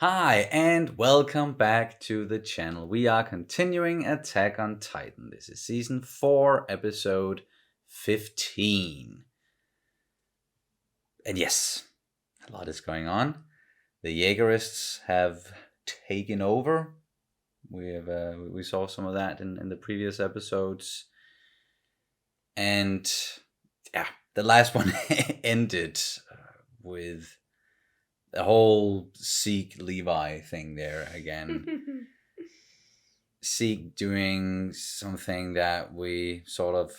Hi, and welcome back to the channel. We are continuing Attack on Titan. This is season 4, episode 15. And yes, a lot is going on. The Jaegerists have taken over. We saw some of that in the previous episodes. And yeah, the last one ended with the whole Zeke Levi thing there again. Zeke doing something that we sort of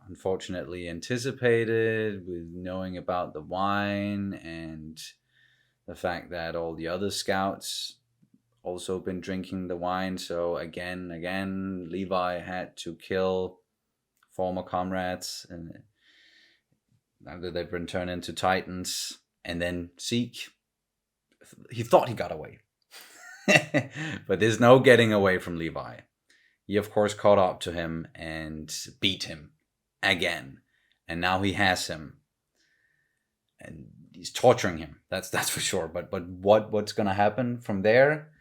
unfortunately anticipated, with knowing about the wine and the fact that all the other scouts also been drinking the wine. So again, Levi had to kill former comrades, and after they've been turned into Titans. And then Zeke, he thought he got away. But there's no getting away from Levi. He, of course, caught up to him and beat him again. And now he has him. And he's torturing him. That's for sure. But what's going to happen from there?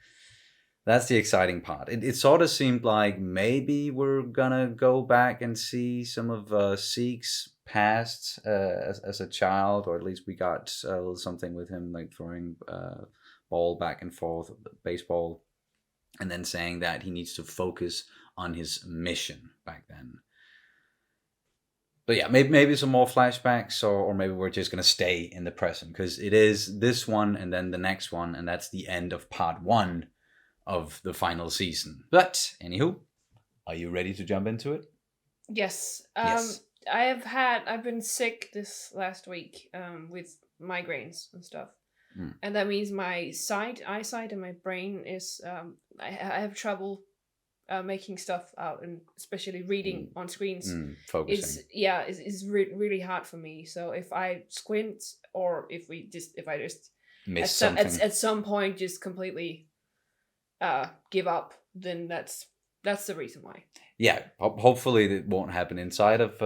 That's the exciting part. It sort of seemed like maybe we're going to go back and see some of Zeke's past as a child. Or at least we got a little something with him, like throwing ball back and forth, baseball, and then saying that he needs to focus on his mission back then. But yeah, maybe some more flashbacks, or maybe we're just going to stay in the present, because it is this one and then the next one, and that's the end of part 1 of the final season. But anywho, are you ready to jump into it? Yes. Yes. I've been sick this last week with migraines and stuff. And that means my eyesight and my brain is I have trouble making stuff out, and especially reading on screens Focusing. is really hard for me. So if I squint, or if I just Miss something. at some point just completely give up, then that's the reason why. Yeah, hopefully it won't happen inside of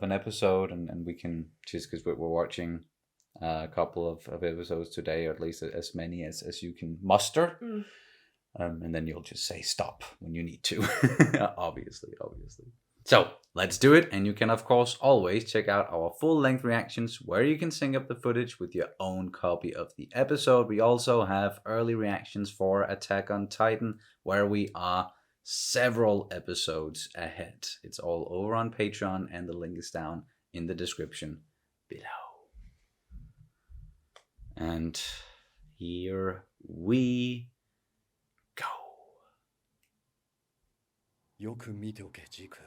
an episode, and we can, just because we're watching a couple of episodes today, or at least as many as you can muster. And then you'll just say stop when you need to. obviously. So let's do it. And you can, of course, always check out our full-length reactions, where you can sync up the footage with your own copy of the episode. We also have early reactions for Attack on Titan, where we are several episodes ahead. It's all over on Patreon, and the link is down in the description below. And here we go. よく見ておけ、ジーク。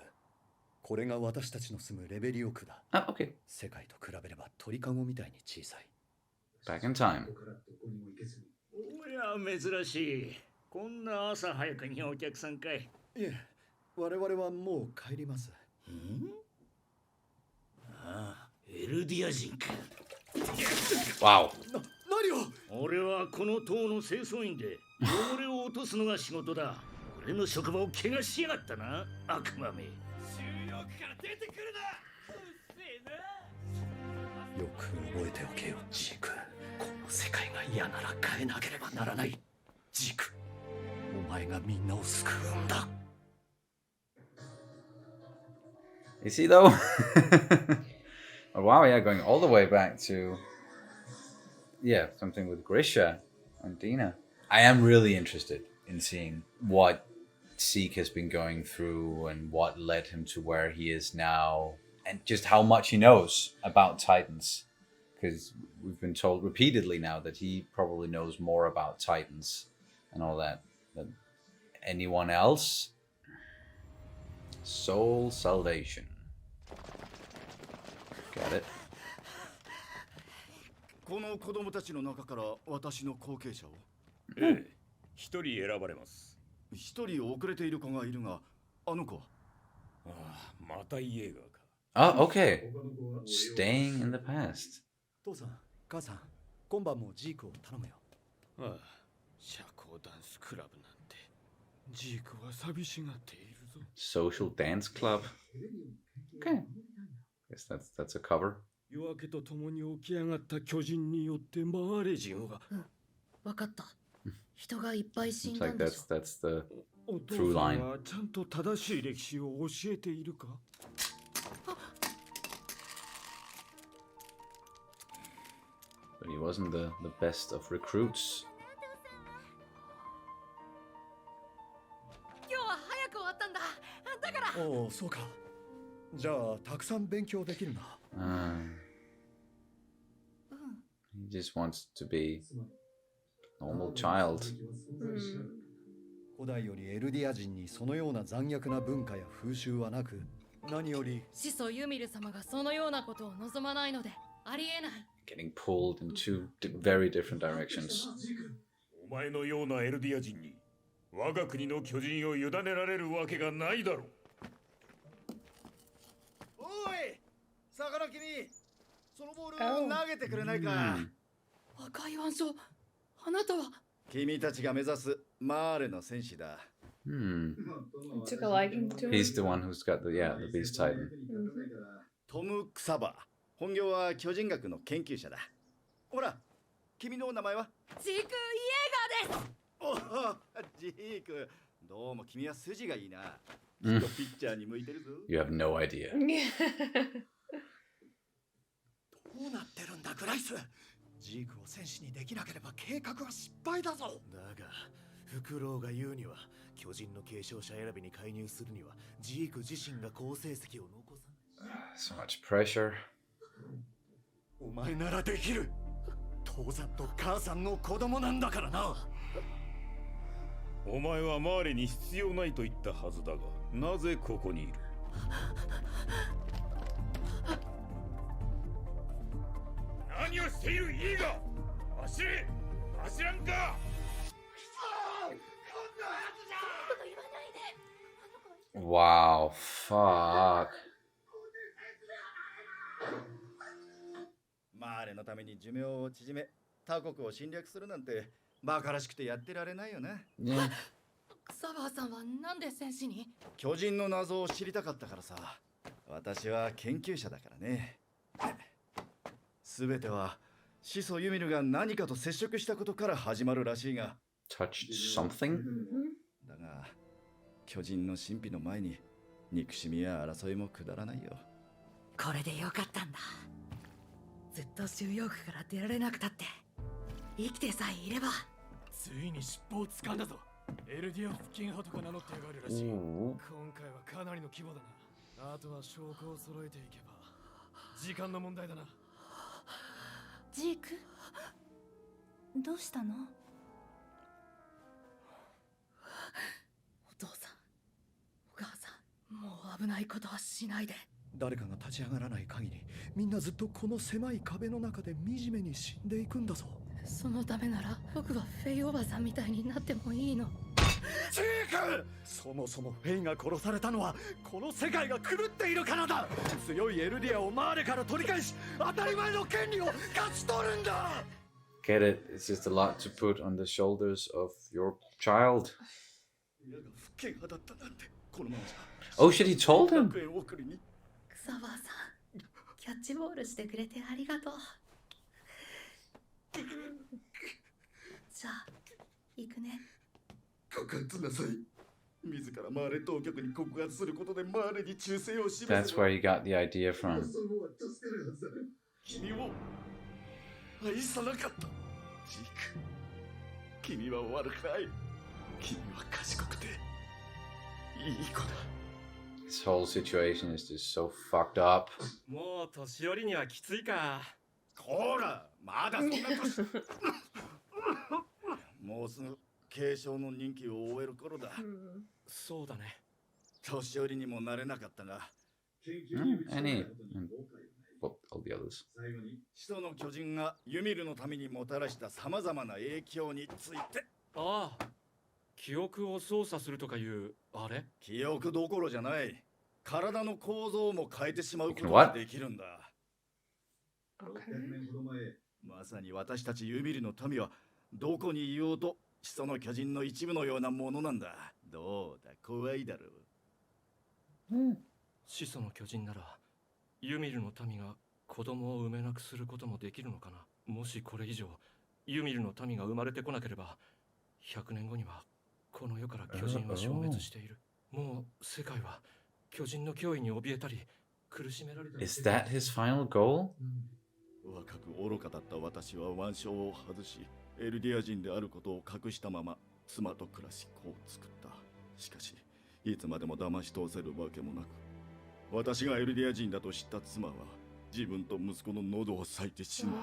これが私たちの住むレベリオ区だ。Ah, okay. 世界と比べれば鳥かごみたいに小さい。Back in time. おや、珍しい。こんな朝早くにお客さんかい。いえ、我々はもう帰ります。ああ、エルディア人か。Wow. 何を？俺はこの塔の清掃員で汚れを落とすのが仕事だ。俺の職場を怪我しやがったな、悪魔め。収容区から出てくるな。うっせえな。よく覚えておけよ、ジーク。この世界が嫌なら変えなければならない。ジーク、お前がみんなを救うんだ。Is he though? Oh, wow, yeah, going all the way back to something with Grisha and Dina. I am really interested in seeing what Zeke has been going through and what led him to where he is now, and just how much he knows about Titans, because we've been told repeatedly now that he probably knows more about Titans and all that than anyone else. Soul salvation. Got it. この子供たちの中から私の後継者を。ええ、一人選ばれます。一人遅れている子がいるが、あの子は。ああ、またイエーガーか。Oh, okay. Staying in the past. 父さん、母さん、今晩もジークを頼むよ。ああ、社交ダンスクラブなんて、ジークは寂しがっているぞ。Social dance club. Okay. Guess that's a cover. 夜明けと共に起き上がった巨人によってマーレ人は。わかった。人がいっぱい死ん Seems だ like んでしょ that's the お父 Through さ line. んはちゃんと正しい歴史を教えているか？ but he wasn't the best of recruits. 今日は早く終わったんだ。だからおお、そうか。じゃあたくさん勉強できるな。He just wants to be a normal child. 古代よりエルディア人にそのような残虐な文化や風習はなく、何より始祖ユミル様がそのようなことを望まないのでありえない。 Getting pulled in two very different directions. お前のようなエルディア人に我が国の巨人を委ねられるわけがないだろう。おい、魚君、そのボールを投げてくれないか。赤い腕章、あなたは。君たちが目指すマーレの戦士だ。Took a liking to him. He's the one who's got the beast titan. トム・クサバー。本業は巨人学の研究者だ。ほら、君の名前は？ジーク・イエーガーです。おお、ジーク。どうも君は筋がいいな。きっとピッチャーに向いてるぞ。You have no idea. どうなってるんだグライス。ジークを戦士にできなければ計画は失敗だぞ。だがフクロウが言うには巨人の継承者選びに介入するにはジーク自身が好成績を残さない。 So much pressure. お前ならできる。父さんと母さんの子供なんだからな。お前はマーレに必要ないと言ったはずだが、なぜここにいる？何をしているイーガー！走れ！走らんか！ Wow, fuck. マーレのために寿命を縮め、他国を侵略するなんてバカらしくてやってられないよな。Yeah. クサバーさんはなんで戦士に？巨人の謎を知りたかったからさ。私は研究者だからね。すべては始祖ユミルが何かと接触したことから始まるらしいが。 Touched something? だが、巨人の神秘の前に憎しみや争いもくだらないよ。これでよかったんだ。ずっと収容区から出られなくたって生きてさえいれば。ついに尻尾を掴んだぞ。エルディアン付近派とか名乗ってやがるらしい。 Ooh. 今回はかなりの規模だな。あとは証拠を揃えていけば時間の問題だな。ジーク、どうしたの？お父さん、お母さん、もう危ないことはしないで。誰かが立ち上がらない限り、みんなずっとこの狭い壁の中で惨めに死んでいくんだぞ。そのためなら僕はフェイおばさんみたいになってもいいの。ジーク！そもそもフェイが殺されたのはこの世界が狂っているからだ。強いエルディアをマーレから取り返し、当たり前の権利を勝ち取るんだ。 Get it? It's just a lot to put on the shoulders of your child. 親が不敬派だったなんて、このままじゃ。 Oh shit, he told him. 学園送りに。クサバーさん、キャッチボールしてくれてありがとう。じゃあ、行くね。告発なさい。自らマーレ当局に告発することでマーレに忠誠を示す。 That's where he got the idea from. 君を愛さなかった。ジーク、君は悪くない。君は賢くていい子だ。 This whole situation is just so fucked up. もう年寄りにはきついか。こら、まだそんな年。もうすぐ継承の任期を終える頃だ。そうだね。年寄りにもなれなかったが、Any. Well, all the others. 始祖の巨人がユミルのためにもたらしたさまざまな影響について。ああ、記憶を操作するとかいうあれ？記憶どころじゃない。体の構造も変えてしまうことができるんだ。まさに私たちユミルの民はどこにいようと始祖の巨人の一部のようなものなんだ。どうだ、怖いだろう。始祖の巨人ならユミルの民が子供を産めなくすることもできるのかな。もしこれ以上ユミルの民が生まれてこなければ100年後にはこの世から巨人は消滅している。もう世界は巨人の脅威に怯えたり苦しめられたり。 Is that his final goal? 若く愚かだった私は腕章を外し、エルディア人であることを隠したまま妻と暮らし子を作った。しかしいつまでも騙し通せるわけもなく、私がエルディア人だと知った妻は自分と息子の喉を裂いて死んだ。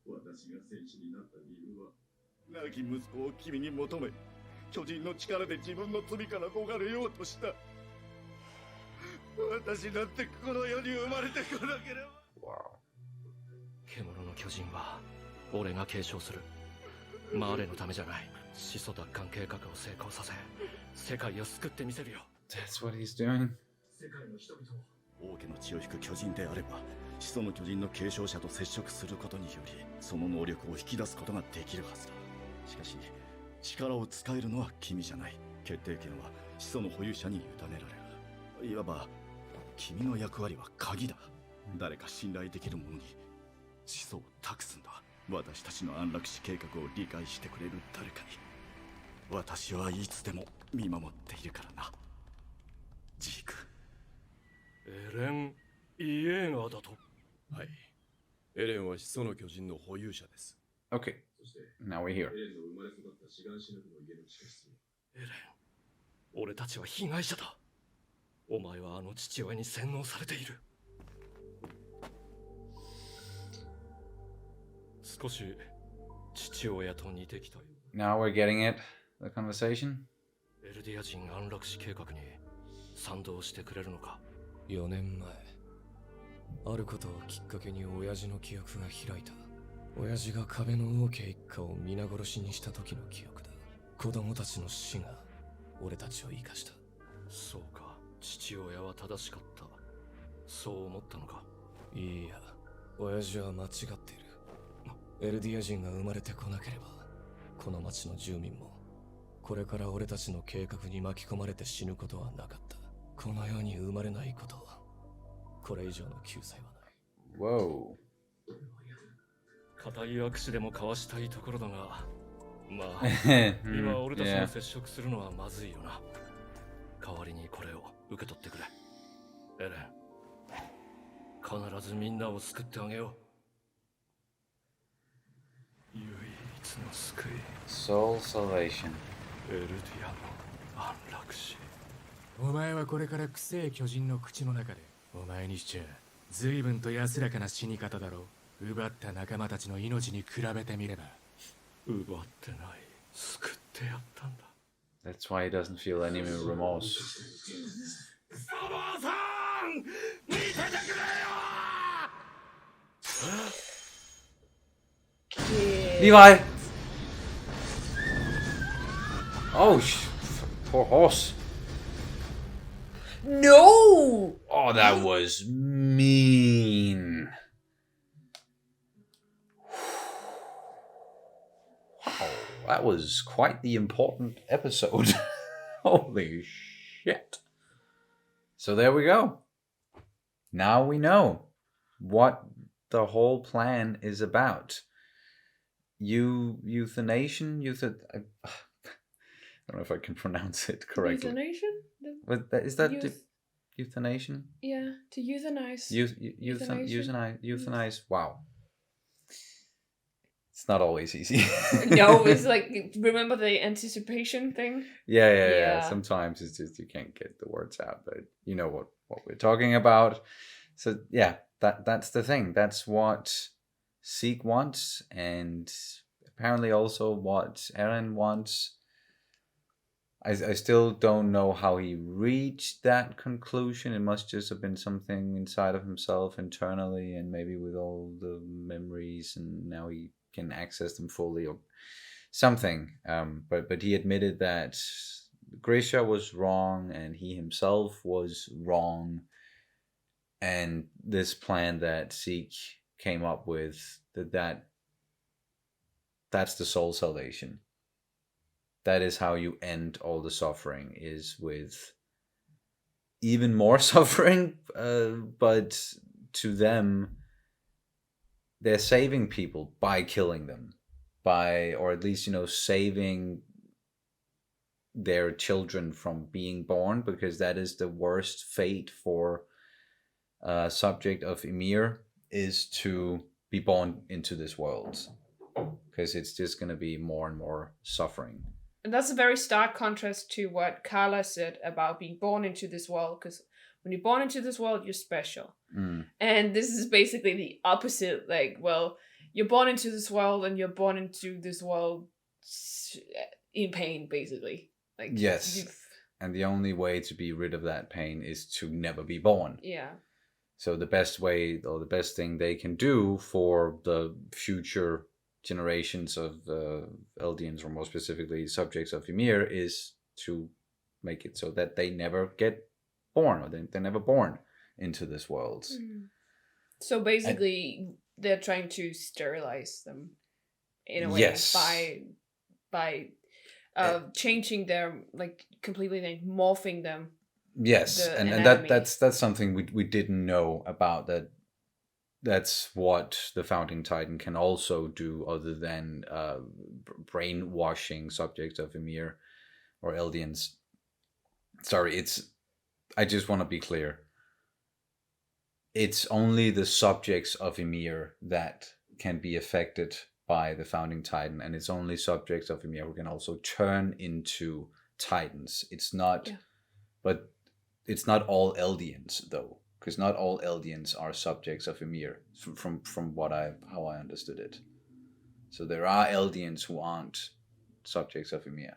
私が戦士になった理由は、亡き息子を君に求め、巨人の力で自分の罪から逃れようとした。私だってこの世に生まれてこなければ。獣の巨人は俺が継承する。マーレのためじゃない。始祖奪還計画を成功させ、世界を救ってみせるよ。 That's what he's doing. 世界の人々を王家の血を引く巨人であれば、始祖の巨人の継承者と接触することにより、その能力を引き出すことができるはずだ。しかし力を使えるのは君じゃない。決定権は始祖の保有者に委ねられる。いわば君の役割は鍵だ。誰か信頼できる者に始祖を託すんだ。私たちの安楽死計画を理解してくれる誰かに。私はいつでも見守っているからな、ジーク。エレン・イエーガーだと。はい。エレンは始祖の巨人の保有者です。 Okay, now we're here. エレン、俺たちは被害者だ。お前はあの父親に洗脳されている。少し父親と似てきたよ。 Now we're getting it. The conversation. エルディア人安楽死計画に賛同してくれるのか。4年前、あることをきっかけに親父の記憶が開いた。親父が壁の王家一家を皆殺しにした時の記憶だ。子供たちの死が俺たちを生かした。そうか、父親は正しかった。そう思ったのか。いいや、親父は間違っている。エルディア人が生まれてこなければ、この町の住民もこれから俺たちの計画に巻き込まれて死ぬことはなかった。この世に生まれないこと、これ以上の救済はない。Whoa. 固い握手でも交わしたいところだが、まあ今俺たちが接触するのはまずいよな。代わりにこれを受け取ってくれ。エレン、必ずみんなを救ってあげよう。唯一の救い、 Soul salvation. エルディアの安楽死。お前はこれからくせえ巨人の口の中で、お前にしちゃ随分と安らかな死に方だろう。奪った仲間たちの命に比べてみれば。奪ってない、救ってやったんだ。 That's why he doesn't feel any remorse. サバーさん、見ててくれよ。 Levi! Oh, poor horse. No! Oh, that was mean. Wow, that was quite the important episode. Holy shit. So there we go. Now we know what the whole plan is about. Euthanasia? I don't know if I can pronounce it correctly. Euthanasia? Is that euthanasia? Yeah, to euthanize. Euthanize. Wow. It's not always easy. No, it's like, remember the anticipation thing? Yeah. Sometimes it's just you can't get the words out, but you know what we're talking about. So yeah, that's the thing. That's what Zeke wants, and apparently also what Eren wants. I still don't know how he reached that conclusion. It must just have been something inside of himself internally, and maybe with all the memories, and now he can access them fully or something. But he admitted that Grisha was wrong and he himself was wrong, and this plan that Zeke came up with, that's the soul salvation. That is how you end all the suffering, is with even more suffering, but to them, they're saving people by killing them, by, or at least, saving their children from being born, because that is the worst fate for a subject of Ymir, is to be born into this world, because it's just going to be more and more suffering. And that's a very stark contrast to what Carla said about being born into this world, because when you're born into this world, you're special. And this is basically the opposite. Like, well, you're born into this world, and you're born into this world in pain, basically. Like, yes. And the only way to be rid of that pain is to never be born. Yeah. So the best way, or the best thing they can do for the future generations of Eldians, or more specifically subjects of Ymir, is to make it so that they never get born, or they're never born into this world. So basically, they're trying to sterilize them in a way. Yes. by changing their, like, completely, like, morphing them. Yes, and that's something we didn't know about, that. That's what the Founding Titan can also do, other than brainwashing subjects of Ymir or Eldians. Sorry, I just want to be clear. It's only the subjects of Ymir that can be affected by the Founding Titan, and it's only subjects of Ymir who can also turn into Titans. It's not, but it's not all Eldians, though. Because not all Eldians are subjects of Ymir, from how I understood it. So there are Eldians who aren't subjects of Ymir.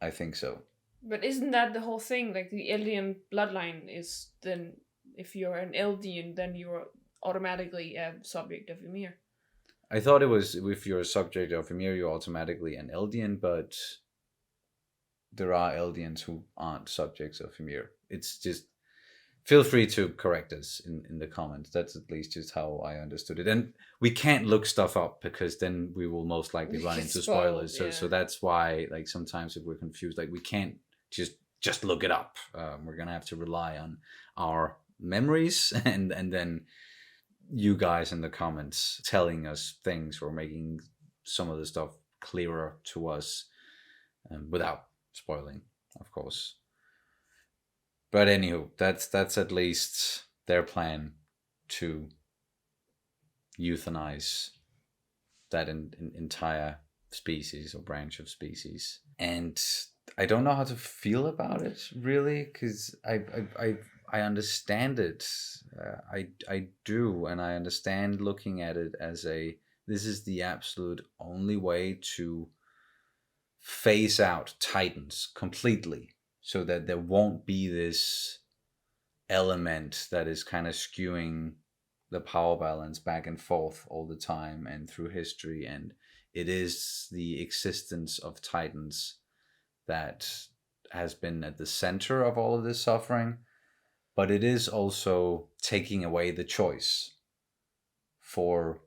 I think so. But isn't that the whole thing? Like, the Eldian bloodline is, then, if you're an Eldian, then you're automatically a subject of Ymir. I thought it was, if you're a subject of Ymir, you're automatically an Eldian, but there are Eldians who aren't subjects of Ymir. It's just, feel free to correct us in the comments. That's at least just how I understood it. And we can't look stuff up, because then we will most likely run into spoilers. So that's why, like, sometimes if we're confused, like, we can't just look it up. We're gonna have to rely on our memories, and then you guys in the comments telling us things, or making some of the stuff clearer to us, without spoiling, of course. But anywho, that's at least their plan, to euthanize that entire species, or branch of species. And I don't know how to feel about it, really, because I understand it. I do, and I understand looking at it as this is the absolute only way to phase out Titans completely, so that there won't be this element that is kind of skewing the power balance back and forth all the time and through history. And it is the existence of Titans that has been at the center of all of this suffering, but it is also taking away the choice for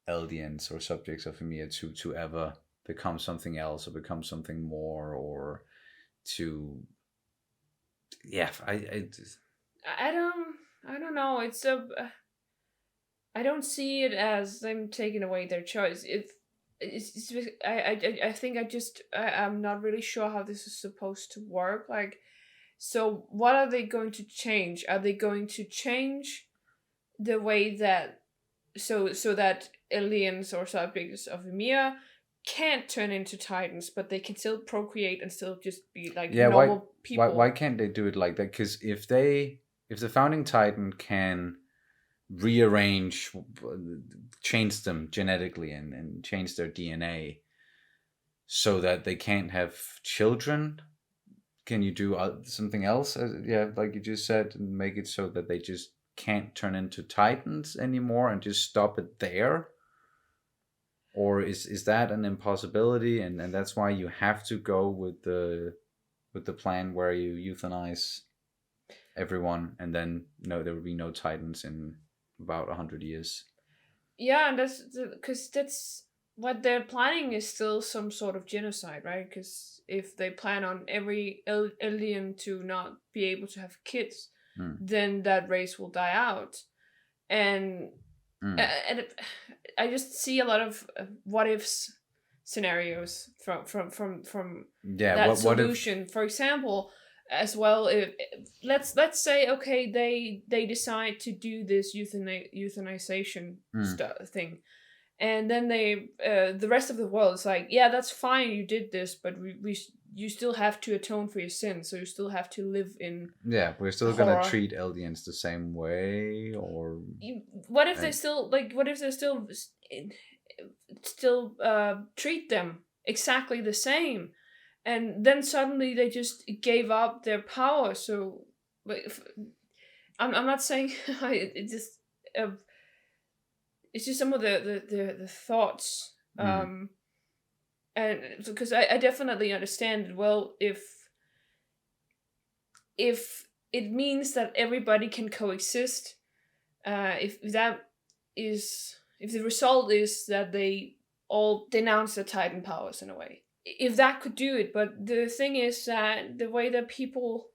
Eldians or subjects of Ymir to ever become something else, or become something more, or to, I don't know. I don't see it as them taking away their choice. I think I'm not really sure how this is supposed to work. Like, so what are they going to change? Are they going to change the way that so that aliens or subjects of Ymir can't turn into Titans, but they can still procreate and still just be like normal people? Why can't they do it like that? Because if the Founding Titan can rearrange, change them genetically, and change their DNA so that they can't have children, can you do something else? Like you just said, and make it so that they just can't turn into Titans anymore, and just stop it there? Or is that an impossibility, and that's why you have to go with the plan where you euthanize everyone, and then there will be no Titans in about 100 years? Yeah, and that's what they're planning, is still some sort of genocide, right? Because if they plan on every alien to not be able to have kids, then that race will die out. And I just see a lot of what ifs scenarios from that what solution. For example, as well, if let's say, okay, they decide to do this euthanization thing, and then they the rest of the world is like, yeah, that's fine, you did this, but you still have to atone for your sins, so you still have to live in we're still horror. gonna treat aliens the same way, or what if they still treat them exactly the same, and then suddenly they just gave up their power? So I'm not saying it's just some of the thoughts, and because I definitely understand. Well, if it means that everybody can coexist, if the result is that they all denounce their Titan powers in a way, if that could do it. But the thing is that the way that people,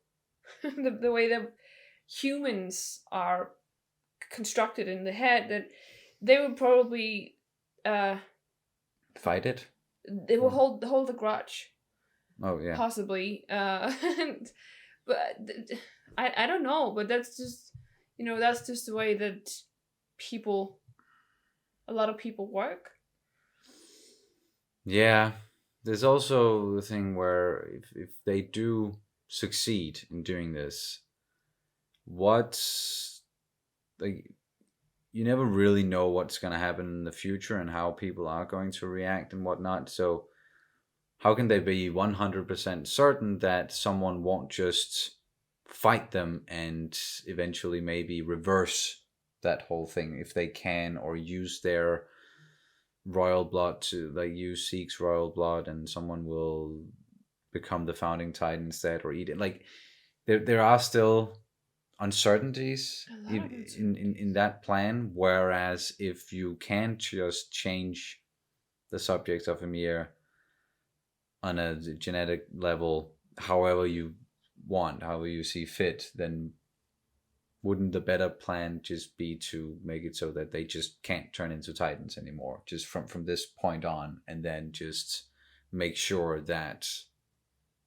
the way that humans are constructed in the head, that they would probably fight it. They will hold the grudge. Oh yeah, possibly. But I don't know. But that's just that's just the way that a lot of people work. Yeah, there's also the thing where if they do succeed in doing this, what's like, you never really know what's going to happen in the future and how people are going to react and whatnot. So how can they be 100% certain that someone won't just fight them and eventually maybe reverse that whole thing if they can, or use their royal blood to use Zeke's royal blood and someone will become the founding titan instead, or eat it? Like there are still uncertainties in that plan, whereas if you can just change the subject of Ymir on a genetic level however you want, however you see fit, then wouldn't the better plan just be to make it so that they just can't turn into titans anymore, just from this point on, and then just make sure that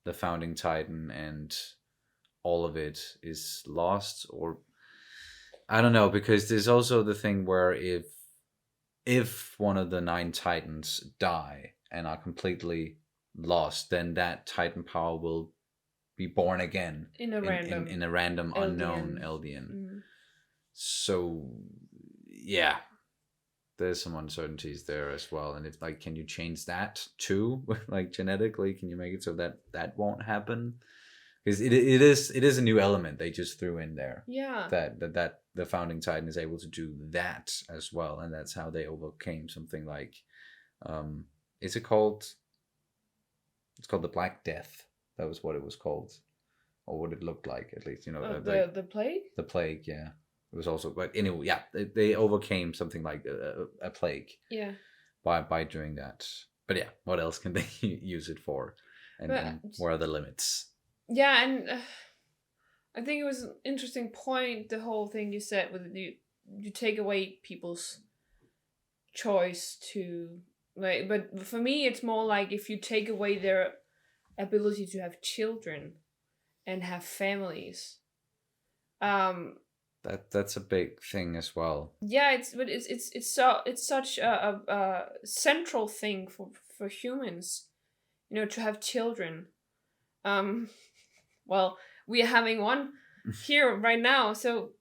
the founding titan and all of it is lost? Or I don't know, because there's also the thing where if one of the 9 titans die and are completely lost, then that titan power will be born again in a random unknown Eldian. So yeah, there's some uncertainties there as well. And it's like, can you change that too? Like genetically, can you make it so that won't happen? Because it is a new element they just threw in there. Yeah. That the founding titan is able to do that as well, and that's how they overcame something like, is it called? It's called the Black Death. That was what it was called, or what it looked like, at least. The plague. The plague, yeah. It was also, but anyway, yeah, they overcame something like a plague. Yeah. By doing that, but yeah, what else can they use it for, and where are the limits? Yeah, and I think it was an interesting point, the whole thing you said, with you take away people's choice to, like, but for me it's more like if you take away their ability to have children and have families. That's a big thing as well. Yeah, it's such a central thing for humans, to have children. Well, we are having one here right now, so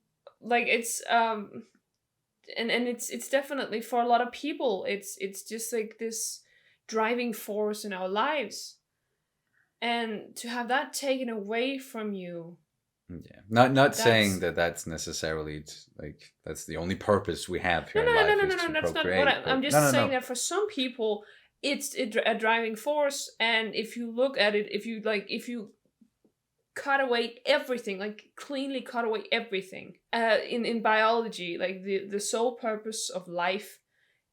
like it's and it's definitely, for a lot of people, it's just like this driving force in our lives, and to have that taken away from you. Yeah, not saying that that's necessarily like that's the only purpose we have here in life. No, that's not what I'm just saying. That for some people it's a driving force, and if you look at it, if you cut away everything, like cleanly cut away everything, in biology, like the sole purpose of life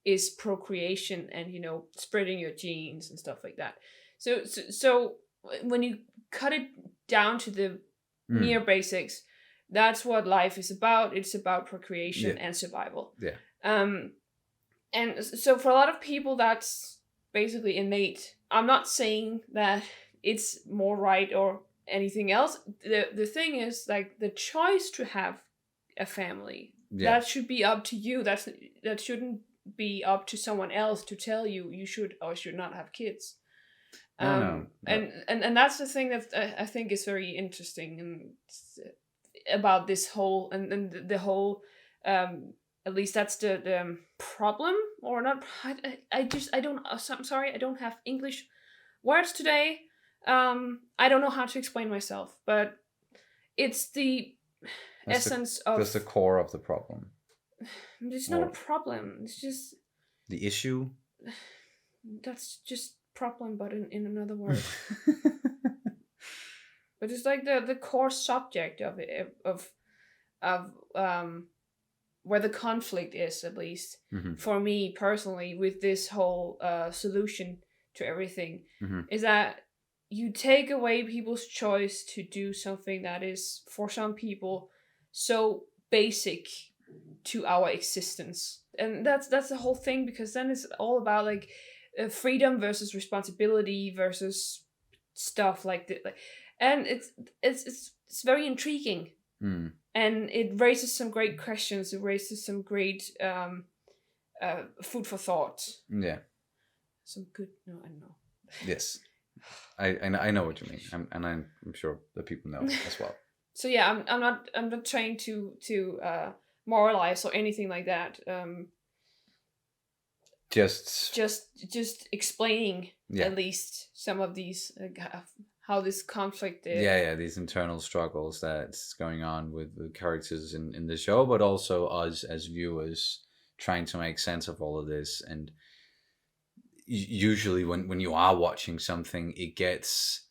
is procreation and spreading your genes and stuff like that. So when you cut it down to the mere basics, that's what life is about. It's about procreation and survival. Yeah. And so for a lot of people, that's basically innate. I'm not saying that it's more right or anything else. The thing is, like, the choice to have a family, that should be up to you. That shouldn't be up to someone else to tell you you should or should not have kids. No. And that's the thing that I think is very interesting and about this whole and the whole at least that's the problem or not. I don't, I'm sorry, I don't have English words today. I don't know how to explain myself, but it's the essence of that's the core of the problem. It's not a problem, it's just the issue. That's just problem, but in another word. But it's like the core subject of it, of where the conflict is, at least for me personally, with this whole solution to everything, is that you take away people's choice to do something that is, for some people, so basic to our existence. And that's the whole thing, because then it's all about like freedom versus responsibility versus stuff like that. And it's very intriguing. And it raises some great questions. It raises some great food for thought. Yeah. Some good. No, I don't know. Yes, I know what you mean, and I'm sure the people know as well. So yeah, I'm not trying to moralize or anything like that. Just explaining at least some of these how this conflict is. Yeah, these internal struggles that's going on with the characters in the show, but also us as viewers trying to make sense of all of this. And usually when you are watching something, it gets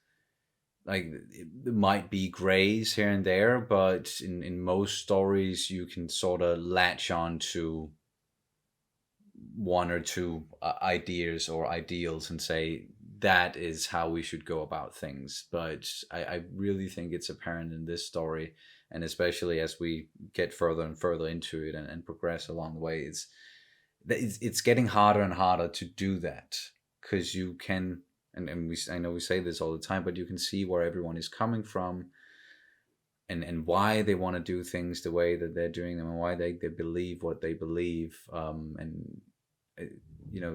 like, it might be grays here and there, but in most stories you can sort of latch on to one or two ideas or ideals and say that is how we should go about things. But I really think it's apparent in this story, and especially as we get further and further into it and progress along the way, it's getting harder and harder to do that, because you can, and I know we say this all the time, but you can see where everyone is coming from and why they want to do things the way that they're doing them, and why they believe what they believe, and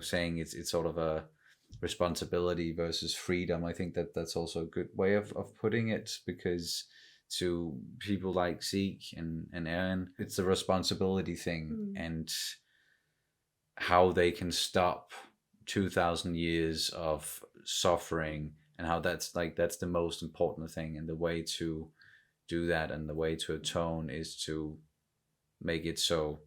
saying it's sort of a responsibility versus freedom. I think that's also a good way of putting it, because to people like Zeke and Eren, it's a responsibility thing, and how they can stop 2,000 years of suffering, and how that's the most important thing. And the way to do that and the way to atone is to make it so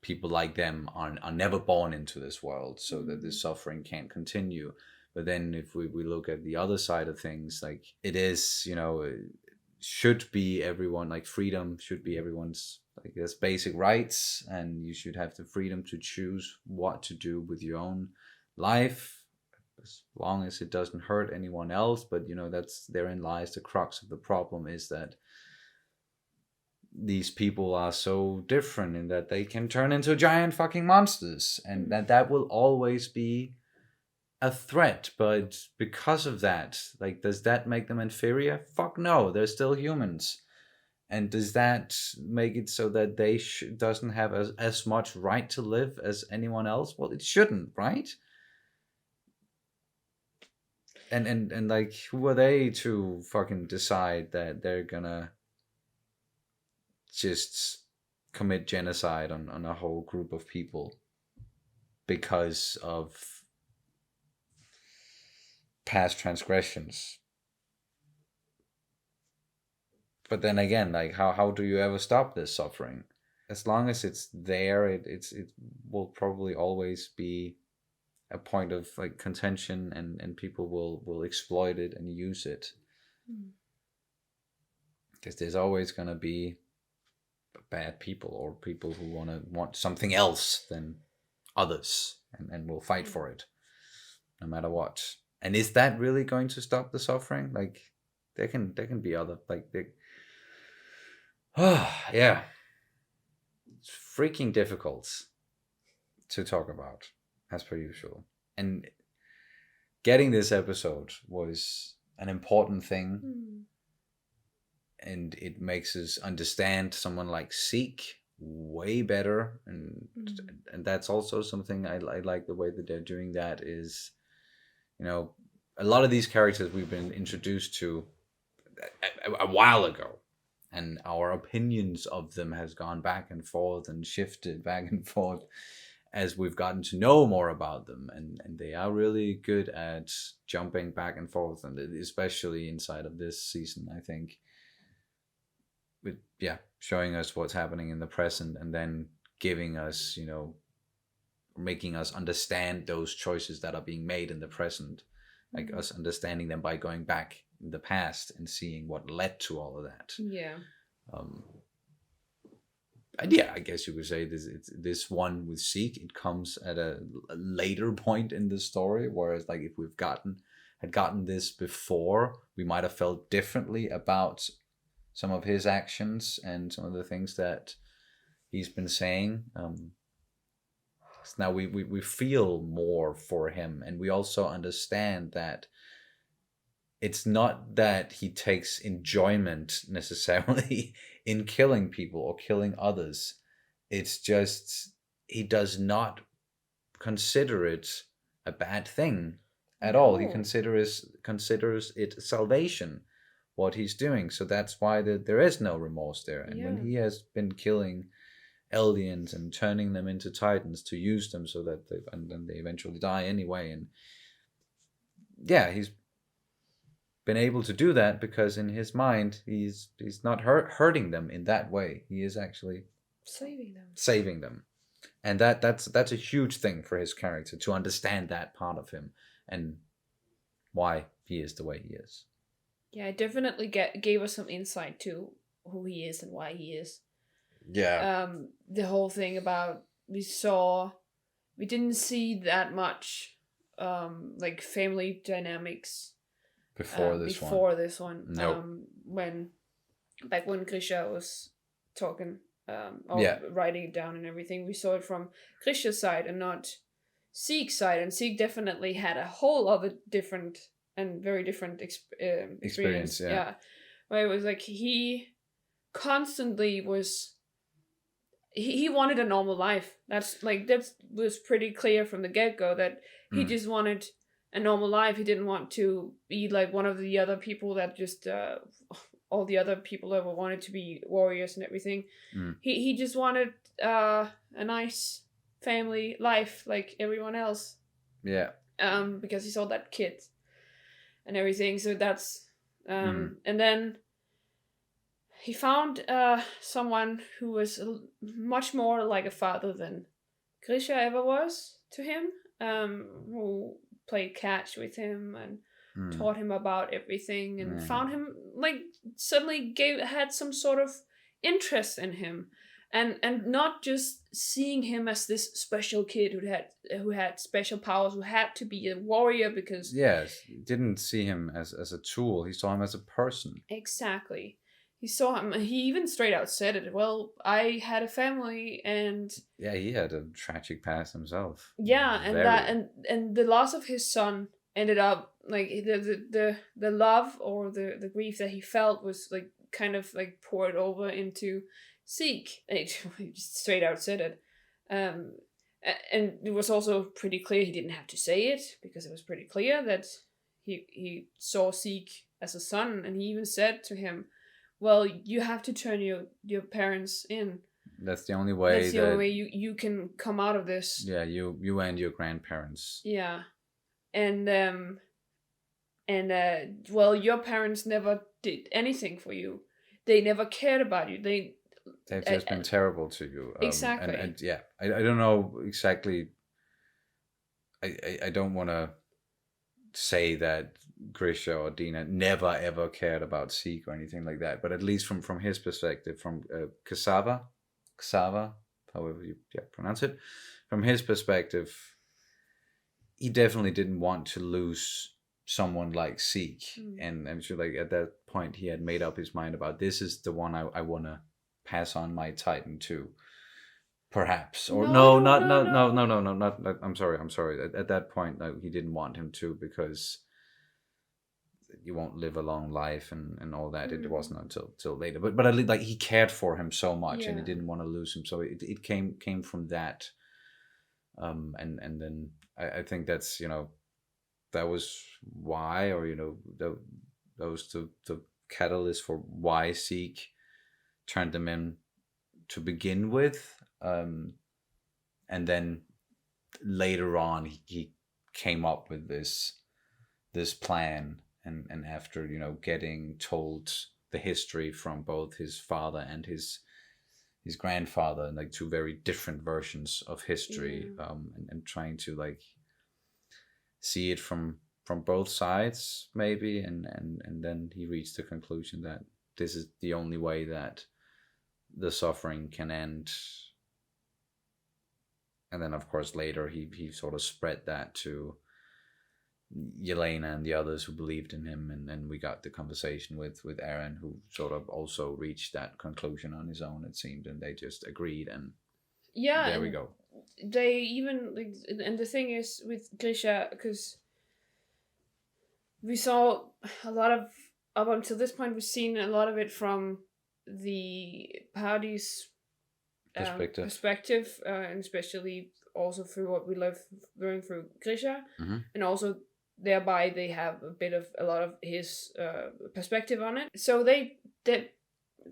people like them are never born into this world, so that this suffering can't continue. But then if we look at the other side of things, like, it is, should be everyone, like, freedom should be everyone's, like, there's basic rights, and you should have the freedom to choose what to do with your own life, as long as it doesn't hurt anyone else. But that's, therein lies the crux of the problem, is that these people are so different in that they can turn into giant fucking monsters, and that will always be a threat. But because of that, like, does that make them inferior? Fuck no, they're still humans. And does that make it so that they doesn't have as much right to live as anyone else? Well, it shouldn't, right? And like, who are they to fucking decide that they're gonna just commit genocide on a whole group of people because of past transgressions? But then again, like, how do you ever stop this suffering? As long as it's there, it will probably always be a point of, like, contention, and people will exploit it and use it, because there's always going to be bad people, or people who want something else than others, and will fight for it no matter what. And is that really going to stop the suffering? Like, there can be other, like, yeah, it's freaking difficult. to talk about, as per usual. And getting this episode was an important thing. And it makes us understand someone like Zeke way better. And that's also something I like the way that they're doing that is, you know, a lot of these characters we've been introduced to a while ago. And our opinions of them has gone back and forth and shifted back and forth as we've gotten to know more about them. And they are really good at jumping back and forth, and especially inside of this season, I think. With, showing us what's happening in the present and then giving us, you know, making us understand those choices that are being made in the present. Like us understanding them by going back in the past and seeing what led to all of that. Yeah. And yeah, I guess you could say this one with Zeke, it comes at a later point in the story, whereas like if had gotten this before, we might have felt differently about some of his actions and some of the things that he's been saying. So now we feel more for him, and we also understand that it's not that he takes enjoyment necessarily in killing people or killing others. It's just he does not consider it a bad thing at all. He considers it salvation, what he's doing. So that's why there is no remorse there. And when he has been killing aliens and turning them into titans to use them so that then they eventually die anyway. And he's been able to do that because in his mind he's not hurting them in that way. He is actually saving them. And that's a huge thing for his character, to understand that part of him and why he is the way he is. Yeah, it definitely gave us some insight to who he is and why he is. Yeah. The whole thing about we didn't see that much like family dynamics before this one. Nope. When Grisha was talking writing it down and everything, we saw it from Grisha's side and not Zeke's side, and Zeke definitely had a whole other different and very different experience. Yeah, where it was like he constantly was. He wanted a normal life. That was pretty clear from the get-go, that he just wanted a normal life. He didn't want to be like one of the other people that just all the other people that wanted to be warriors and everything. He just wanted a nice family life like everyone else. Yeah. Because he saw that kid and everything. So that's and then he found someone who was much more like a father than Grisha ever was to him, who played catch with him and taught him about everything, and found him, like, suddenly had some sort of interest in him, and not just seeing him as this special kid who had special powers, who had to be a warrior because... Yes, didn't see him as a tool. He saw him as a person. Exactly. He saw him. He even straight out said it. Well, I had a family, and yeah, he had a tragic past himself. Yeah, and and the loss of his son ended up like the love or the grief that he felt was like kind of like poured over into Zeke. He just straight out said it. And it was also pretty clear, he didn't have to say it because it was pretty clear that he saw Zeke as a son, and he even said to him, well, you have to turn your parents in. That's the only way. That's the only way you can come out of this. Yeah, you and your grandparents. Yeah, and well, your parents never did anything for you. They never cared about you. They've just been terrible to you. Exactly. And yeah, I don't know exactly. I don't want to say that Grisha or Dina never ever cared about Zeke or anything like that, but at least from his perspective, from Cassava, however you pronounce it, from his perspective, he definitely didn't want to lose someone like Zeke, and I'm sure like at that point he had made up his mind about, this is the one I want to pass on my Titan to. perhaps, or No, no, no, not. I'm sorry. At that point, he didn't want him to, because you won't live a long life and all that. It wasn't until later. But at least, like, he cared for him so much, and he didn't want to lose him. So it came from that. And then I think that's, that was why, or that was the catalyst for why Zeke turned them in to begin with. And then later on he came up with this plan, and after getting told the history from both his father and his grandfather, and like two very different versions of history, and trying to like see it from both sides maybe, and then he reached the conclusion that this is the only way that the suffering can end. And then, of course, later he sort of spread that to Yelena and the others who believed in him, and then we got the conversation with Eren, who sort of also reached that conclusion on his own, it seemed, and they just agreed, and there we go. They even, like, and the thing is with Grisha, because we saw a lot of, up until this point, we've seen a lot of it from the party's perspective, and especially also through what we learned through Grisha, and also thereby they have a lot of his perspective on it. So they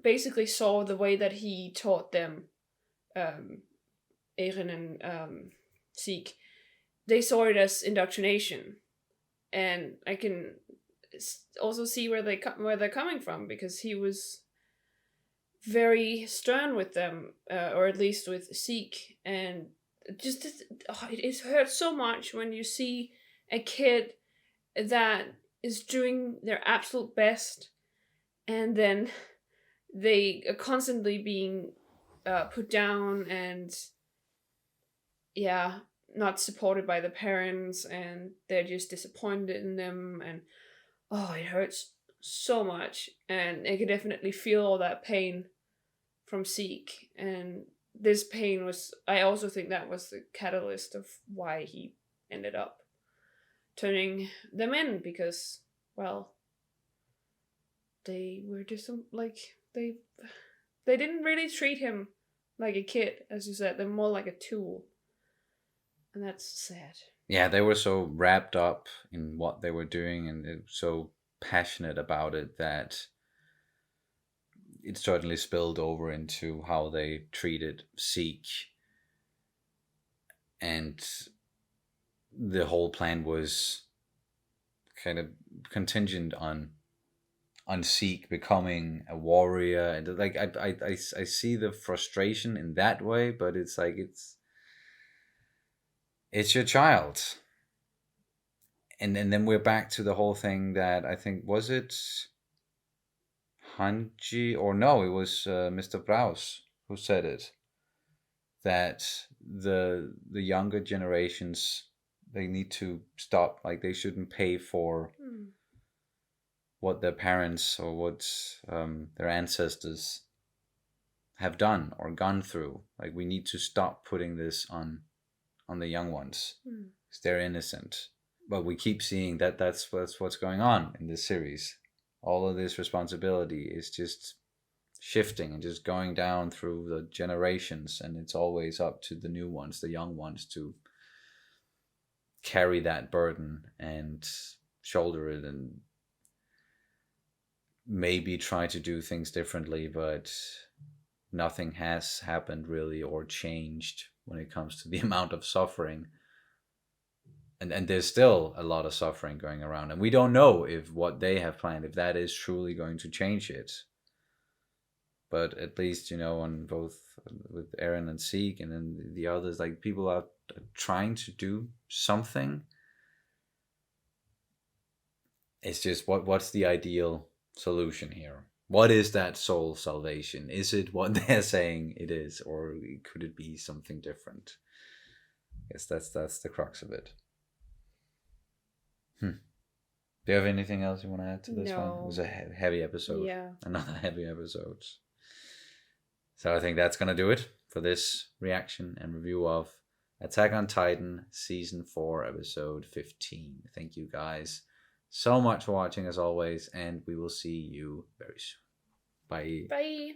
basically saw the way that he taught them, Eren and Zeke. They saw it as indoctrination, and I can also see where they're coming from, because he was very stern with them, or at least with Zeke, and just it hurts so much when you see a kid that is doing their absolute best, and then they are constantly being put down, and not supported by the parents, and they're just disappointed in them, and it hurts so much, and I could definitely feel all that pain from Zeke, and this pain I also think that was the catalyst of why he ended up turning them in, because, well, they were just they didn't really treat him like a kid, as you said. They're more like a tool, and that's sad. Yeah, they were so wrapped up in what they were doing, and so passionate about it, that it certainly spilled over into how they treated Zeke. And the whole plan was kind of contingent on Zeke becoming a warrior, and like I see the frustration in that way, but it's like it's your child. And then we're back to the whole thing that I think, was it Hanji, or no, it was Mr. Braus who said it, that the younger generations, they need to stop, like they shouldn't pay for what their parents or what their ancestors have done or gone through. Like, we need to stop putting this on the young ones, because they're innocent. But we keep seeing that that's what's going on in this series. All of this responsibility is just shifting and just going down through the generations, and it's always up to the new ones, the young ones, to carry that burden and shoulder it, and maybe try to do things differently, but nothing has happened really or changed when it comes to the amount of suffering. And there's still a lot of suffering going around, and we don't know if what they have planned, if that is truly going to change it. But at least, on both with Eren and Zeke, and then the others, like, people are trying to do something. It's just, what's the ideal solution here? What is that soul salvation? Is it what they're saying it is, or could it be something different? I guess that's the crux of it. Do you have anything else you want to add to this one? It was a heavy episode. Yeah. Another heavy episode. So I think that's going to do it for this reaction and review of Attack on Titan Season 4, Episode 15. Thank you guys so much for watching as always, and we will see you very soon. Bye. Bye.